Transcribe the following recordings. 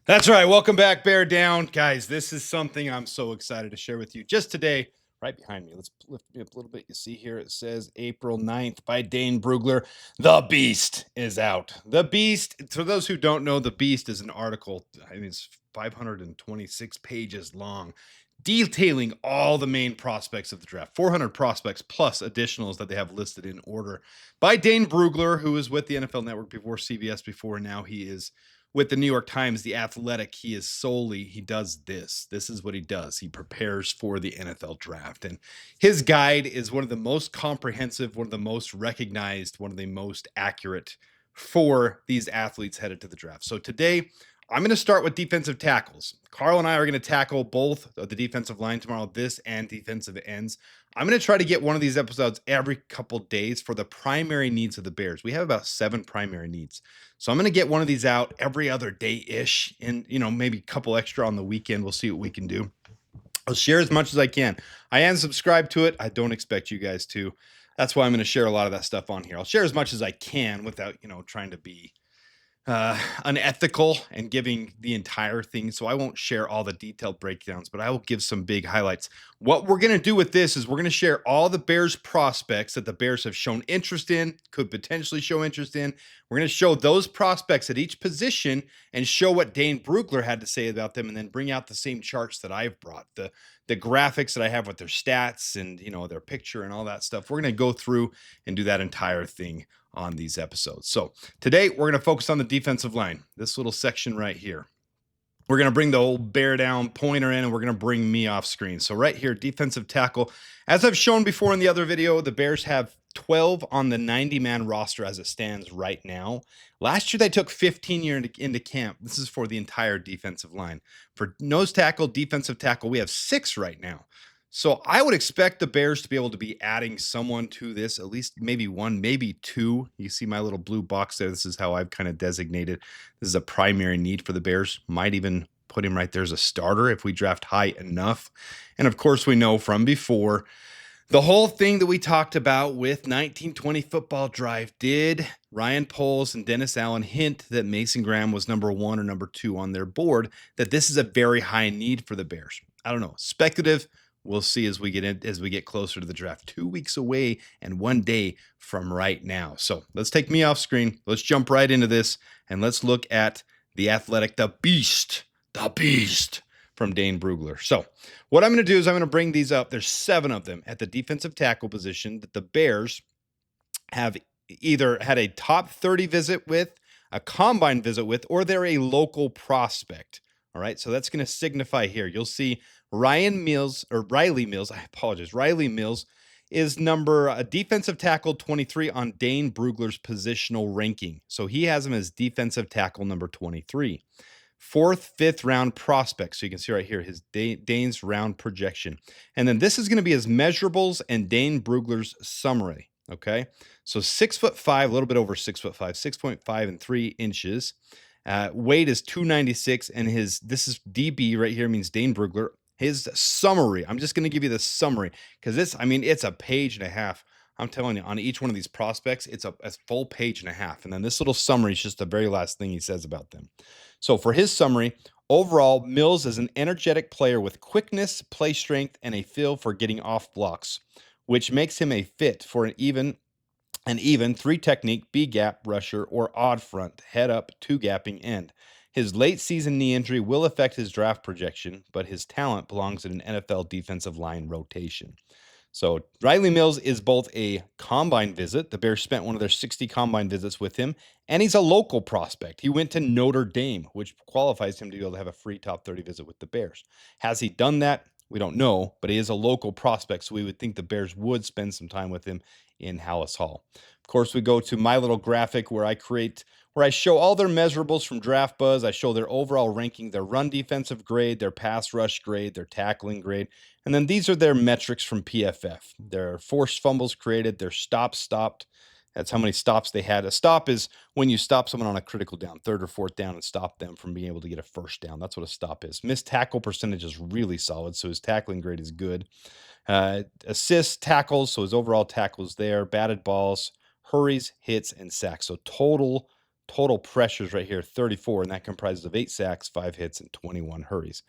That's right. Welcome back, Bear Down. Guys, this is something I'm so excited to share with you. Just today, right behind me, let's lift me up a little bit. You see here, it says April 9th by Dane Brugler. The Beast is out. The Beast, for those who don't know, The Beast is an article. I mean, it's 526 pages long, detailing all the main prospects of the draft. 400 prospects plus additionals that they have listed in order by Dane Brugler, who was with the NFL Network before, CBS before, and now he is with the New York Times, The Athletic. He does this. This is what he does. He prepares for the NFL draft. And his guide is one of the most comprehensive, one of the most recognized, one of the most accurate for these athletes headed to the draft. So today, I'm going to start with defensive tackles. Carl and I are going to tackle both of the defensive line tomorrow, this and defensive ends. I'm going to try to get one of these episodes every couple days for the primary needs of the Bears. We have about 7 primary needs. So I'm going to get one of these out every other day-ish, and maybe a couple extra on the weekend. We'll see what we can do. I'll share as much as I can. I am subscribed to it. I don't expect you guys to. That's why I'm going to share a lot of that stuff on here. I'll share as much as I can without, trying to be unethical and giving the entire thing. So I won't share all the detailed breakdowns, but I will give some big highlights. What we're going to do with this is we're going to share all the Bears prospects that the Bears have shown interest in, could potentially show interest in. We're going to show those prospects at each position and show what Dane Brugler had to say about them, and then bring out the same charts that I've brought, the graphics that I have with their stats and, their picture and all that stuff. We're going to go through and do that entire thing on these episodes. So today we're going to focus on the defensive line, this little section right here. We're going to bring the old bear down pointer in, and we're going to bring me off screen. So right here, defensive tackle. As I've shown before in the other video, the Bears have 12 on the 90-man roster as it stands right now. Last year, they took 15 into camp. This is for the entire defensive line. For nose tackle, defensive tackle, we have 6 right now. So I would expect the Bears to be able to be adding someone to this, at least maybe 1, maybe 2. You see my little blue box there. This is how I've kind of designated. This is a primary need for the Bears. Might even put him right there as a starter if we draft high enough. And of course, we know from before, the whole thing that we talked about with 1920 Football Drive, did Ryan Poles and Dennis Allen hint that Mason Graham was number 1 or number 2 on their board, that this is a very high need for the Bears? I don't know. Speculative. We'll see as we get closer to the draft. 2 weeks away and 1 day from right now. So let's take me off screen. Let's jump right into this, and let's look at the Athletic, the beast from Dane Brugler. So what I'm going to do is I'm going to bring these up. There's 7 of them at the defensive tackle position that the Bears have either had a top 30 visit with, a combine visit with, or they're a local prospect. All right, so that's going to signify here. You'll see Rylie Mills is defensive tackle 23 on Dane Brugler's positional ranking. So he has him as defensive tackle number 23. 4th, 5th round prospect. So you can see right here his Dane's round projection. And then this is going to be his measurables and Dane Brugler's summary. Okay, so 6'5", a little bit over 6'5", 6.5 and 3 inches. Weight is 296, and this is DB right here, means Dane Brugler. His summary, I'm just going to give you the summary, because it's a page and a half. I'm telling you, on each one of these prospects, it's a full page and a half. And then this little summary is just the very last thing he says about them. So for his summary, overall, Mills is an energetic player with quickness, play strength, and a feel for getting off blocks, which makes him a fit for an even 3 technique B gap rusher or odd front head up 2 gapping end. His late season knee injury will affect his draft projection, but his talent belongs in an NFL defensive line rotation. So Rylie Mills is both a combine visit. The Bears spent one of their 60 combine visits with him, and he's a local prospect. He went to Notre Dame, which qualifies him to be able to have a free top 30 visit with the Bears. Has he done that? We don't know, but he is a local prospect, so we would think the Bears would spend some time with him in Hallis Hall. Of course, we go to my little graphic where I show all their measurables from Draft Buzz. I show their overall ranking, their run defensive grade, their pass rush grade, their tackling grade. And then these are their metrics from PFF. Their forced fumbles created, their stopped. That's how many stops they had. A stop is when you stop someone on a critical down, 3rd or 4th down, and stop them from being able to get a first down. That's what a stop is. Missed tackle percentage is really solid, so his tackling grade is good. Assists, tackles, so his overall tackles there. Batted balls, hurries, hits, and sacks. So total Total pressures right here, 34, and that comprises of 8 sacks, 5 hits, and 21 hurries.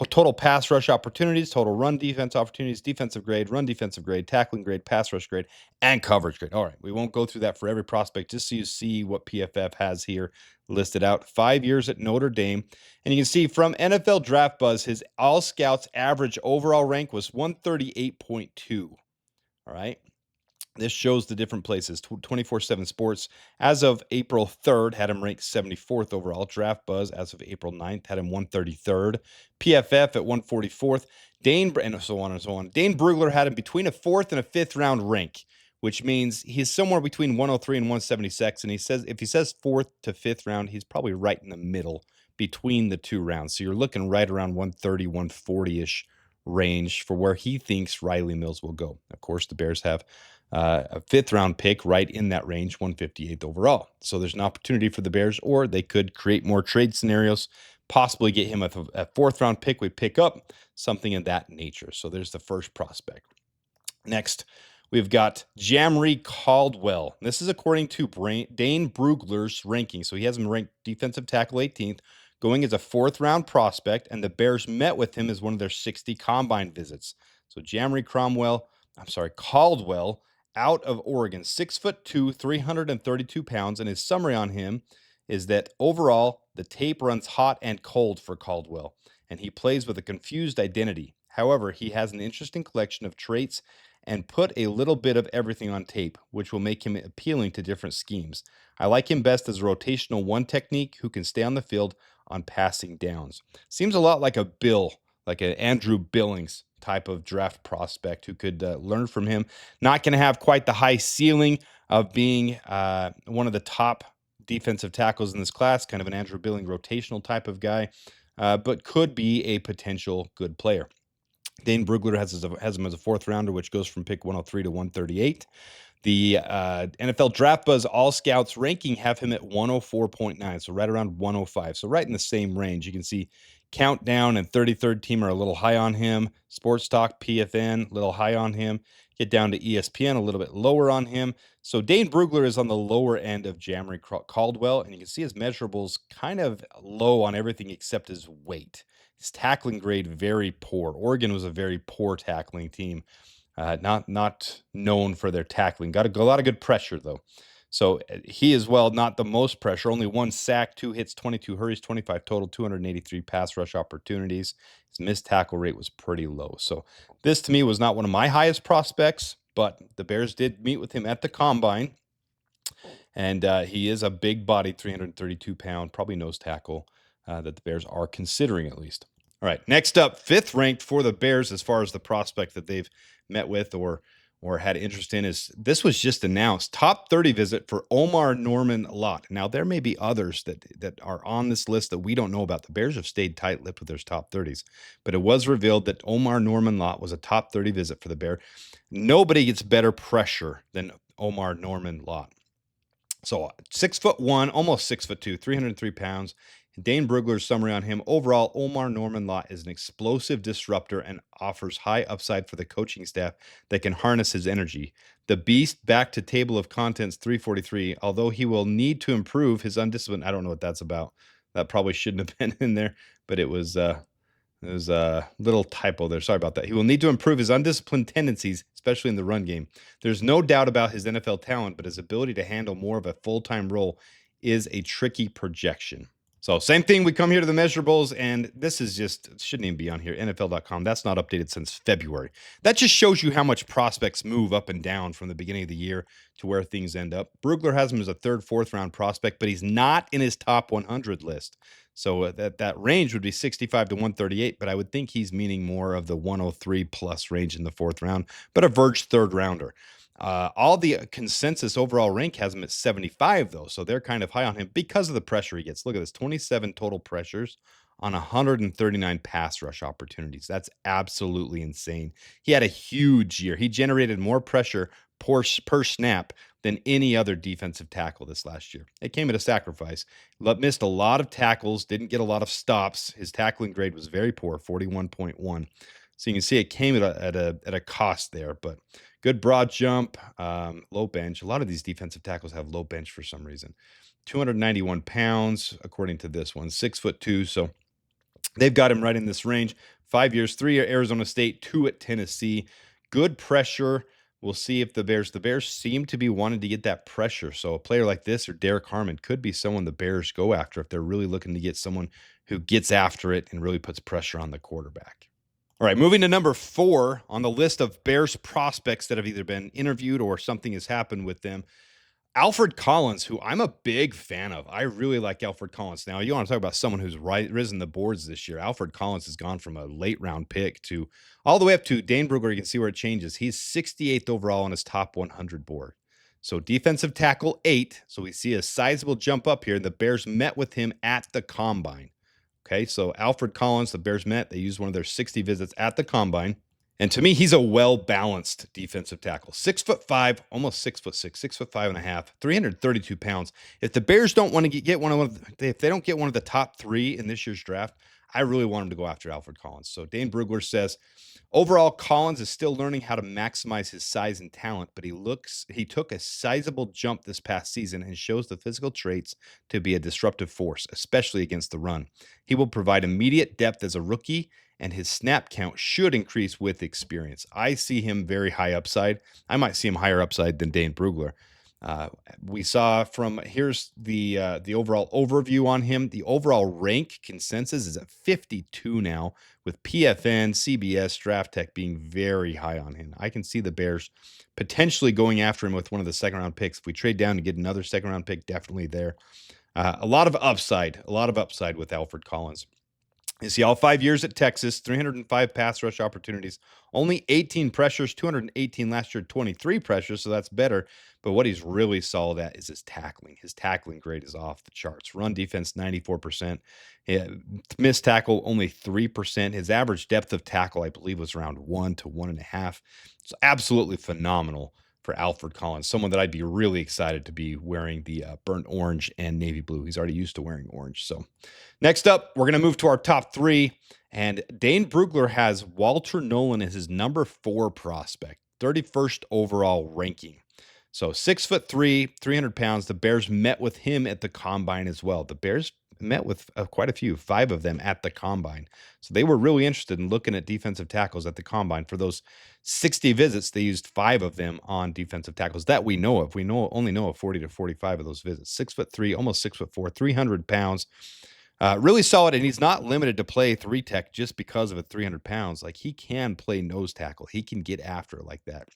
Total pass rush opportunities, total run defense opportunities, defensive grade, run defensive grade, tackling grade, pass rush grade, and coverage grade. All right, we won't go through that for every prospect, just so you see what PFF has here listed out. 5 years at Notre Dame. And you can see from NFL Draft Buzz, his all scouts average overall rank was 138.2. All right. This shows the different places. 24/7 Sports, as of April 3rd, had him ranked 74th overall. Draft Buzz, as of April 9th, had him 133rd. PFF at 144th. And so on and so on. Dane Brugler had him between a 4th and a 5th round rank, which means he's somewhere between 103 and 176. And he says if he says 4th to 5th round, he's probably right in the middle between the two rounds. So you're looking right around 130, 140-ish range for where he thinks Rylie Mills will go. Of course, the Bears have a 5th round pick right in that range, 158th overall. So there's an opportunity for the Bears, or they could create more trade scenarios, possibly get him a 4th round pick we pick up, something of that nature. So there's the first prospect. Next, we've got Jamree Caldwell. This is according to Dane Brugler's ranking. So he has him ranked defensive tackle 18th, going as a 4th round prospect, and the Bears met with him as one of their 60 combine visits. So Caldwell, out of Oregon, 6'2", 332 pounds, and his summary on him is that overall, the tape runs hot and cold for Caldwell, and he plays with a confused identity. However, he has an interesting collection of traits and put a little bit of everything on tape, which will make him appealing to different schemes. I like him best as a rotational one technique who can stay on the field on passing downs. Seems a lot like a Bill, like an Andrew Billings type of draft prospect who could learn from him. Not going to have quite the high ceiling of being one of the top defensive tackles in this class, kind of an Andrew Billings rotational type of guy, but could be a potential good player. Dane Brugler has him as a 4th rounder, which goes from pick 103 to 138. The NFL Draft Buzz All Scouts ranking have him at 104.9, so right around 105. So right in the same range. You can see Countdown and 33rd Team are a little high on him. Sports Talk, PFN, a little high on him. Get down to ESPN, a little bit lower on him. So Dane Brugler is on the lower end of Jamree Caldwell, and you can see his measurables kind of low on everything except his weight. His tackling grade, very poor. Oregon was a very poor tackling team. Not known for their tackling. Got a lot of good pressure, though. So he as well, not the most pressure. Only 1 sack, 2 hits, 22 hurries, 25 total, 283 pass rush opportunities. His missed tackle rate was pretty low. So this, to me, was not one of my highest prospects, but the Bears did meet with him at the Combine. And he is a big-bodied, 332-pound, probably nose tackle that the Bears are considering at least. All right, next up, 5th ranked for the Bears as far as the prospect that they've met with or had interest in is this was just announced. Top 30 visit for Omarr Norman-Lott. Now, there may be others that are on this list that we don't know about. The Bears have stayed tight-lipped with their top 30s, but it was revealed that Omarr Norman-Lott was a top 30 visit for the Bear. Nobody gets better pressure than Omarr Norman-Lott. So 6'1", almost 6'2", 303 pounds. Dane Brugler's summary on him: overall, Omarr Norman-Lott is an explosive disruptor and offers high upside for the coaching staff that can harness his energy. The beast, back to table of contents 343, although he will need to improve his undisciplined. I don't know what that's about. That probably shouldn't have been in there, but it was a little typo there. Sorry about that. He will need to improve his undisciplined tendencies, especially in the run game. There's no doubt about his NFL talent, but his ability to handle more of a full-time role is a tricky projection. So same thing, we come here to the measurables, and this is just, shouldn't even be on here, NFL.com. That's not updated since February. That just shows you how much prospects move up and down from the beginning of the year to where things end up. Brugler has him as a 3rd, 4th round prospect, but he's not in his top 100 list. So that range would be 65 to 138, but I would think he's meaning more of the 103 plus range in the 4th round, but a verged 3rd rounder. All the consensus overall rank has him at 75, though, so they're kind of high on him because of the pressure he gets. Look at this, 27 total pressures on 139 pass rush opportunities. That's absolutely insane. He had a huge year. He generated more pressure per snap than any other defensive tackle this last year. It came at a sacrifice. Missed a lot of tackles, didn't get a lot of stops. His tackling grade was very poor, 41.1. So you can see it came at a cost there, but good broad jump, low bench. A lot of these defensive tackles have low bench for some reason. 291 pounds, according to this one, 6'2". So they've got him right in this range. 5 years, 3 at Arizona State, 2 at Tennessee. Good pressure. We'll see if the Bears seem to be wanting to get that pressure. So a player like this or Derek Harmon could be someone the Bears go after if they're really looking to get someone who gets after it and really puts pressure on the quarterback. All right, moving to number 4 on the list of Bears prospects that have either been interviewed or something has happened with them. Alfred Collins, who I'm a big fan of. I really like Alfred Collins. Now, you want to talk about someone who's risen the boards this year. Alfred Collins has gone from a late round pick to all the way up to Dane Brugler. You can see where it changes. He's 68th overall on his top 100 board. So defensive tackle 8. So we see a sizable jump up here. The Bears met with him at the combine. Okay, so Alfred Collins, the Bears met. They used one of their 60 visits at the combine. And to me, he's a well-balanced defensive tackle. 6'5", almost 6'6", 6'5.5", 332 pounds. If the Bears don't want to get if they don't get one of the top 3 in this year's draft, I really want them to go after Alfred Collins. So Dane Brugler says, overall, Collins is still learning how to maximize his size and talent, but he took a sizable jump this past season and shows the physical traits to be a disruptive force, especially against the run. He will provide immediate depth as a rookie, and his snap count should increase with experience. I see him very high upside. I might see him higher upside than Dane Brugler. We saw here's the overall overview on him. The overall rank consensus is at 52 now, with PFN, CBS, Draft Tech being very high on him. I can see the Bears potentially going after him with one of the second round picks. If we trade down to get another second round pick, definitely there. A lot of upside with Alfred Collins. You see all 5 years at Texas, 305 pass rush opportunities, only 18 pressures, 218 last year, 23 pressures, so that's better. But what he's really solid at is his tackling. His tackling grade is off the charts. Run defense, 94%. Missed tackle, only 3%. His average depth of tackle, I believe, was around 1 to 1.5. It's absolutely phenomenal for Alfred Collins, someone that I'd be really excited to be wearing the burnt orange and navy blue. He's already used to wearing orange. So next up, we're going to move to our top 3. And Dane Brugler has Walter Nolen as his number 4 prospect, 31st overall ranking. So 6'3", 300 pounds. The Bears met with him at the combine as well. The Bears met with quite a few, 5 of them at the combine. So they were really interested in looking at defensive tackles at the combine. For those 60 visits, they used 5 of them on defensive tackles that we know of. We only know of 40 to 45 of those visits. 6'3", almost 6'4", 300 pounds. Really solid, and he's not limited to play 3 tech just because of it, 300 pounds. Like, he can play nose tackle. He can get after it like that.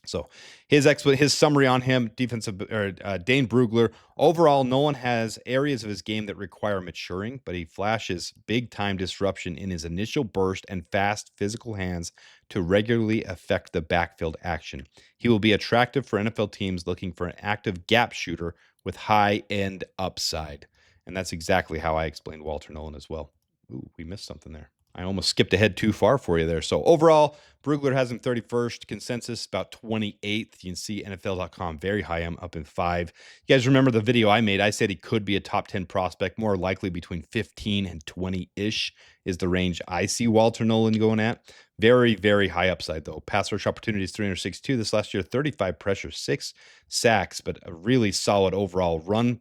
So his summary on him, Dane Brugler. Overall, Nolen has areas of his game that require maturing, but he flashes big-time disruption in his initial burst and fast physical hands to regularly affect the backfield action. He will be attractive for NFL teams looking for an active gap shooter with high-end upside. And that's exactly how I explained Walter Nolen as well. Ooh, we missed something there. I almost skipped ahead too far for you there. So overall, Brugler has him 31st, consensus about 28th. You can see NFL.com very high. I'm up in 5. You guys remember the video I made? I said he could be a top 10 prospect, more likely between 15 and 20-ish is the range I see Walter Nolen going at. Very, very high upside, though. Pass rush opportunities, 362 this last year, 35 pressures, 6 sacks, but a really solid overall run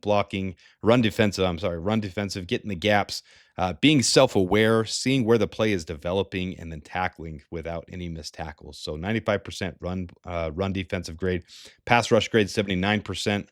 defensive, getting the gaps, being self-aware, seeing where the play is developing, and then tackling without any missed tackles. So 95% run defensive grade, pass rush grade 79%.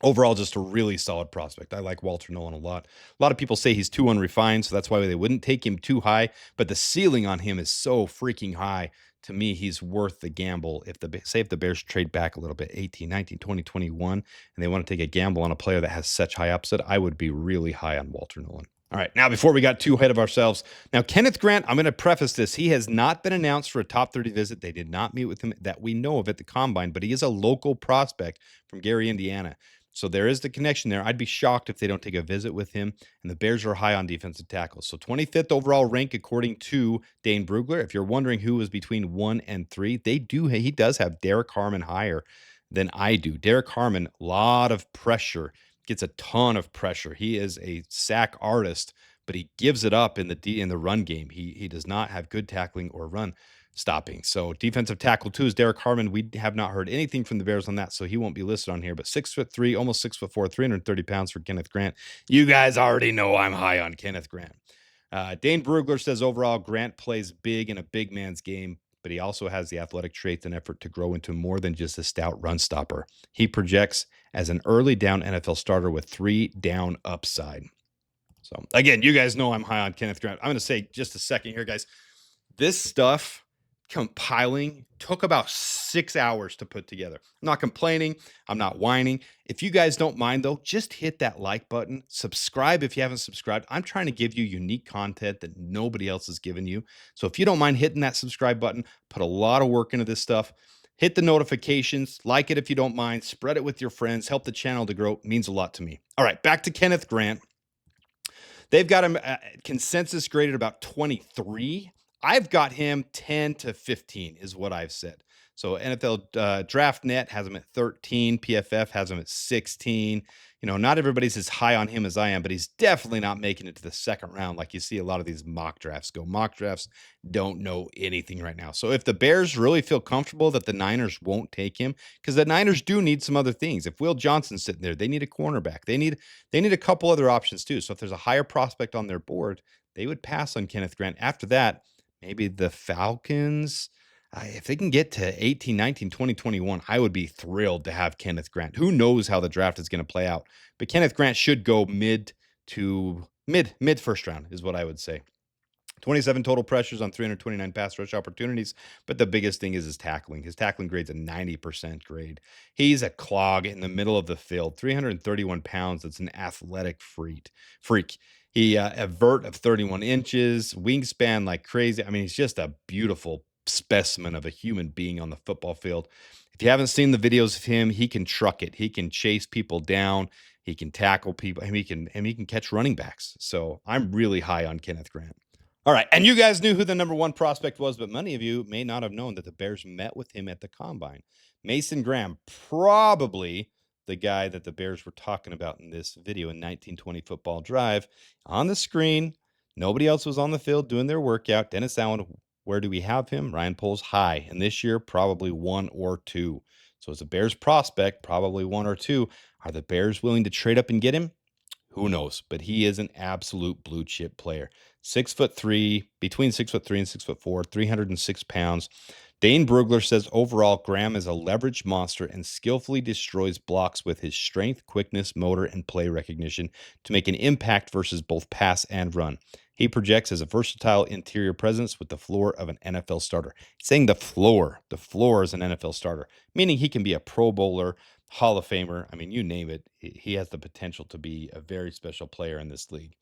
Overall, just a really solid prospect. I like Walter Nolen a lot. A lot of people say he's too unrefined, so that's why they wouldn't take him too high. But the ceiling on him is so freaking high. To me, he's worth the gamble. If the Bears trade back a little bit, 18, 19, 20, 21, and they want to take a gamble on a player that has such high upside, I would be really high on Walter Nolen. All right, now before we got too ahead of ourselves, now Kenneth Grant, I'm going to preface this. He has not been announced for a top 30 visit. They did not meet with him that we know of at the combine, but he is a local prospect from Gary, Indiana. So there is the connection there. I'd be shocked if they don't take a visit with him. And the Bears are high on defensive tackles. So 25th overall rank according to Dane Brugler. If you're wondering who was between 1 and 3, he does have Derek Harmon higher than I do. Derek Harmon, a lot of pressure, gets a ton of pressure. He is a sack artist, but he gives it up in the run game. He does not have good tackling or run. stopping. So defensive tackle 2 is Derek Harmon. We have not heard anything from the Bears on that, so he won't be listed on here. But 6'3", almost 6'4", 330 pounds for Kenneth Grant. You guys already know I'm high on Kenneth Grant. Dane Brugler says overall, Grant plays big in a big man's game, but he also has the athletic traits and effort to grow into more than just a stout run stopper. He projects as an early down NFL starter with 3 down upside. So again, you guys know I'm high on Kenneth Grant. I'm going to say just a second here, guys. This stuff compiling took about 6 hours to put together. I'm not complaining. I'm not whining. If you guys don't mind, though, just hit that like button. Subscribe if you haven't subscribed. I'm trying to give you unique content that nobody else has given you. So if you don't mind hitting that subscribe button, put a lot of work into this stuff. Hit the notifications. Like it if you don't mind. Spread it with your friends. Help the channel to grow. It means a lot to me. All right, back to Kenneth Grant. They've got him consensus graded about 23. I've got him 10 to 15 is what I've said. So NFL Draft Net has him at 13. PFF has him at 16. You know, not everybody's as high on him as I am, but he's definitely not making it to the second round like you see a lot of these mock drafts go. Mock drafts don't know anything right now. So if the Bears really feel comfortable that the Niners won't take him, because the Niners do need some other things. If Will Johnson's sitting there, they need a cornerback. They need a couple other options too. So if there's a higher prospect on their board, they would pass on Kenneth Grant. After that, maybe the Falcons, if they can get to 18, 19, 20, 21, I would be thrilled to have Kenneth Grant. Who knows how the draft is going to play out? But Kenneth Grant should go mid first round is what I would say. 27 total pressures on 329 pass rush opportunities, but the biggest thing is his tackling. His tackling grade's a 90% grade. He's a clog in the middle of the field, 331 pounds. That's an athletic freak. He a vert of 31 inches, wingspan like crazy. I mean, he's just a beautiful specimen of a human being on the football field. If you haven't seen the videos of him, he can truck it. He can chase people down. He can tackle people. And he can catch running backs. So I'm really high on Kenneth Grant. All right, and you guys knew who the number 1 prospect was, but many of you may not have known that the Bears met with him at the Combine. Mason Graham, probably the guy that the Bears were talking about in this video in 1920 Football Drive. On the screen, nobody else was on the field doing their workout. Dennis Allen, where do we have him? Ryan Poles high, and this year probably 1 or 2. So as a Bears prospect, probably 1 or 2. Are the Bears willing to trade up and get him? Who knows? But he is an absolute blue chip player. 6'3", between 6'3" and 6'4", 306 pounds. Dane Brugler says overall, Graham is a leverage monster and skillfully destroys blocks with his strength, quickness, motor, and play recognition to make an impact versus both pass and run. He projects as a versatile interior presence with the floor of an NFL starter. He's saying the floor is an NFL starter, meaning he can be a Pro Bowler, Hall of Famer. I mean, you name it. He has the potential to be a very special player in this league.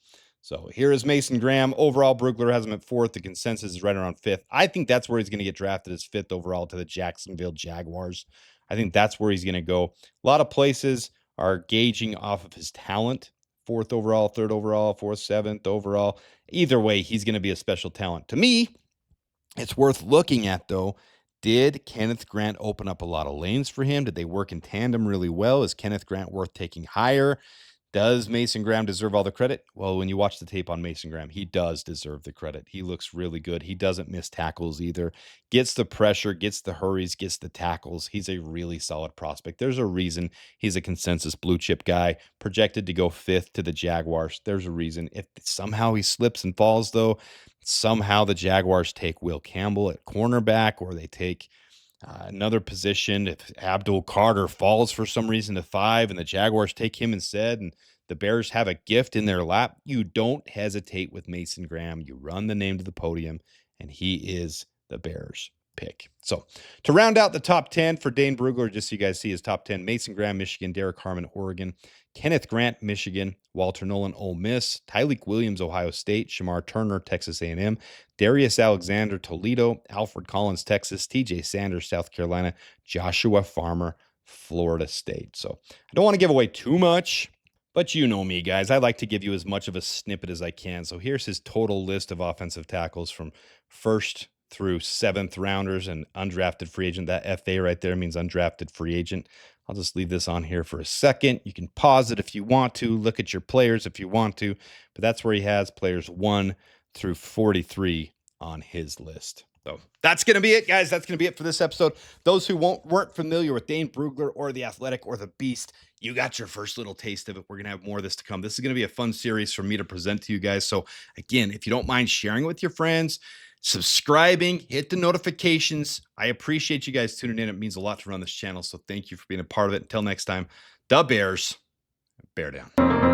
So here is Mason Graham. Overall, Brugler has him at 4th. The consensus is right around 5th. I think that's where he's going to get drafted as 5th overall to the Jacksonville Jaguars. I think that's where he's going to go. A lot of places are gauging off of his talent. 4th overall, 3rd overall, 4th, 7th overall. Either way, he's going to be a special talent. To me, it's worth looking at, though. Did Kenneth Grant open up a lot of lanes for him? Did they work in tandem really well? Is Kenneth Grant worth taking higher? Does Mason Graham deserve all the credit? Well, when you watch the tape on Mason Graham, he does deserve the credit. He looks really good. He doesn't miss tackles either. Gets the pressure, gets the hurries, gets the tackles. He's a really solid prospect. There's a reason he's a consensus blue chip guy, projected to go 5th to the Jaguars. There's a reason. If somehow he slips and falls, though, somehow the Jaguars take Will Campbell at cornerback, or they take another position. If Abdul Carter falls for some reason to 5 and the Jaguars take him instead, and the Bears have a gift in their lap, you don't hesitate with Mason Graham. You run the name to the podium, and he is the Bears pick. So to round out the top 10 for Dane Brugler, just so you guys see his top 10, Mason Graham, Michigan, Derek Harmon, Oregon, Kenneth Grant, Michigan, Walter Nolen, Ole Miss, Tyleek Williams, Ohio State, Shamar Turner, Texas A&M, Darius Alexander, Toledo, Alfred Collins, Texas, TJ Sanders, South Carolina, Joshua Farmer, Florida State. So I don't want to give away too much, but you know me, guys. I like to give you as much of a snippet as I can. So here's his total list of offensive tackles from 1st through 7th rounders and undrafted free agent. That FA right there means undrafted free agent. I'll just leave this on here for a second. You can pause it if you want to, look at your players if you want to, but that's where he has players 1 through 43 on his list. So that's going to be it, guys. That's going to be it for this episode. Those who weren't familiar with Dane Brugler or the Athletic or the Beast, you got your first little taste of it. We're going to have more of this to come. This is going to be a fun series for me to present to you guys. So again, if you don't mind sharing it with your friends, subscribing, hit the notifications. I appreciate you guys tuning in. It means a lot to run this channel. So thank you for being a part of it. Until next time, the Bears, bear down.